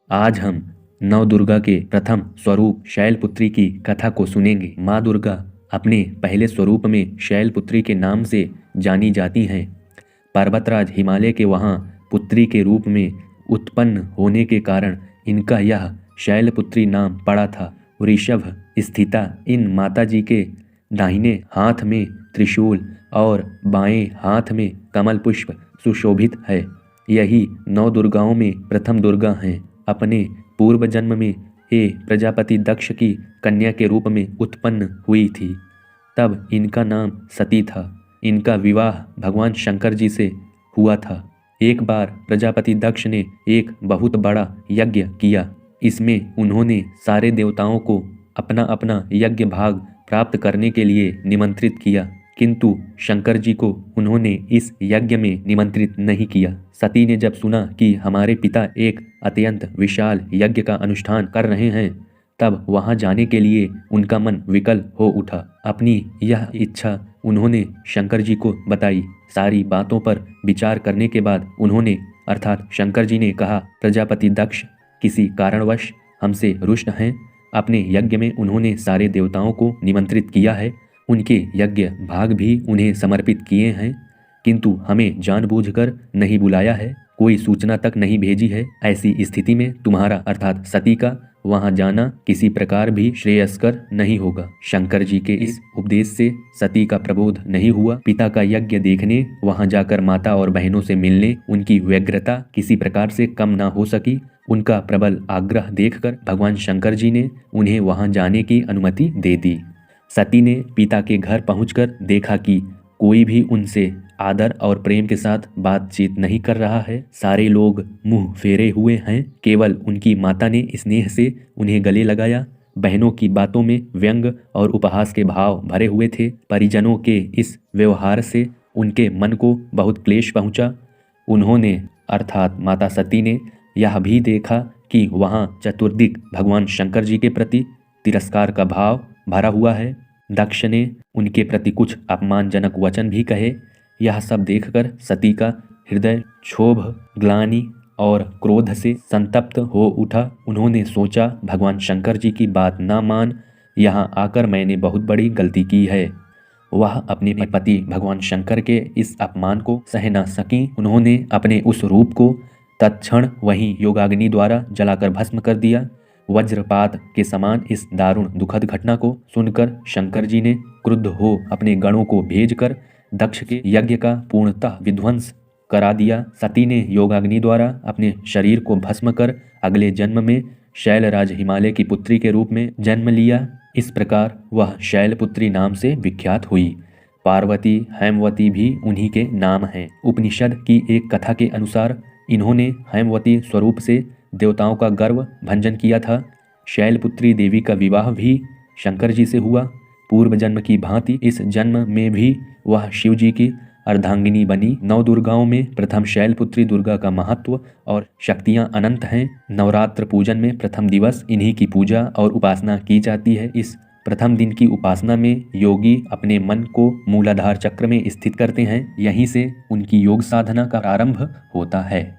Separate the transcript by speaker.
Speaker 1: आज हम नव दुर्गा के प्रथम स्वरूप शैलपुत्री की कथा को सुनेंगे। माँ दुर्गा अपने पहले स्वरूप में शैलपुत्री के नाम से जानी जाती हैं। पर्वतराज हिमालय के वहाँ पुत्री के रूप में उत्पन्न होने के कारण इनका यह शैलपुत्री नाम पड़ा था। वृषभ स्थिता इन माताजी के दाहिने हाथ में त्रिशूल और बाएं हाथ में कमल पुष्प सुशोभित है। यही नौ दुर्गाओं में प्रथम दुर्गा हैं। अपने पूर्व जन्म में ये प्रजापति दक्ष की कन्या के रूप में उत्पन्न हुई थी। तब इनका नाम सती था। इनका विवाह भगवान शंकर जी से हुआ था। एक बार प्रजापति दक्ष ने एक बहुत बड़ा यज्ञ किया। इसमें उन्होंने सारे देवताओं को अपना अपना यज्ञ भाग प्राप्त करने के लिए निमंत्रित किया, किंतु शंकर जी को उन्होंने इस यज्ञ में निमंत्रित नहीं किया। सती ने जब सुना कि हमारे पिता एक अत्यंत विशाल यज्ञ का अनुष्ठान कर रहे हैं, तब वहां जाने के लिए उनका मन विकल हो उठा। अपनी यह इच्छा उन्होंने शंकर जी को बताई। सारी बातों पर विचार करने के बाद उन्होंने अर्थात शंकर जी ने कहा, प्रजापति दक्ष किसी कारणवश हमसे रुष्ट हैं। अपने यज्ञ में उन्होंने सारे देवताओं को निमंत्रित किया है, उनके यज्ञ भाग भी उन्हें समर्पित किए हैं, किंतु हमें जानबूझकर नहीं बुलाया है, कोई सूचना तक नहीं भेजी है। ऐसी स्थिति में तुम्हारा अर्थात सती का वहां जाना किसी प्रकार भी श्रेयस्कर नहीं होगा। शंकर जी के इस उपदेश से सती का प्रबोध नहीं हुआ। पिता का यज्ञ देखने, वहां जाकर माता और बहनों से मिलने उनकी व्यग्रता किसी प्रकार से कम ना हो सकी। उनका प्रबल आग्रह देखकर भगवान शंकर जी ने उन्हें वहां जाने की अनुमति दे दी। सती ने पिता के घर पहुंचकर देखा कि कोई भी उनसे आदर और प्रेम के साथ बातचीत नहीं कर रहा है। सारे लोग मुंह फेरे हुए हैं। केवल उनकी माता ने स्नेह से उन्हें गले लगाया। बहनों की बातों में व्यंग और उपहास के भाव भरे हुए थे। परिजनों के इस व्यवहार से उनके मन को बहुत क्लेश पहुंचा। उन्होंने अर्थात माता सती ने यह भी देखा कि वहां चतुर्दिक भगवान शंकर जी के प्रति तिरस्कार का भाव भरा हुआ है। दक्ष ने उनके प्रति कुछ अपमानजनक वचन भी कहे। यह सब देखकर सती का हृदय क्षोभ, ग्लानि और क्रोध से संतप्त हो उठा। उन्होंने सोचा, भगवान शंकर जी की बात ना मान यहाँ आकर मैंने बहुत बड़ी गलती की है। वह अपने पति भगवान शंकर के इस अपमान को सह न सकी। उन्होंने अपने उस रूप को तत्क्षण वहीं योगाग्नि द्वारा जलाकर भस्म कर दिया। वज्रपात के समान इस दारुण दुखद घटना को सुनकर शंकर जी ने क्रुद्ध हो अपने गणों को भेजकर दक्ष के यज्ञ का पूर्णतः विध्वंस करा दिया। सती ने योगाग्नि द्वारा अपने शरीर को भस्म कर अगले जन्म में शैलराज हिमालय की पुत्री के रूप में जन्म लिया। इस प्रकार वह शैलपुत्री नाम से विख्यात हुई। पार्वती, हेमवती भी उन्हीं के नाम हैं। उपनिषद की एक कथा के अनुसार इन्होंने हेमवती स्वरूप से देवताओं का गर्व भंजन किया था। शैलपुत्री देवी का विवाह भी शंकर जी से हुआ। पूर्व जन्म की भांति इस जन्म में भी वह शिव जी की अर्धांगिनी बनी। नौ दुर्गाओं में प्रथम शैलपुत्री दुर्गा का महत्व और शक्तियां अनंत हैं। नवरात्र पूजन में प्रथम दिवस इन्हीं की पूजा और उपासना की जाती है। इस प्रथम दिन की उपासना में योगी अपने मन को मूलाधार चक्र में स्थित करते हैं। यहीं से उनकी योग साधना का आरंभ होता है।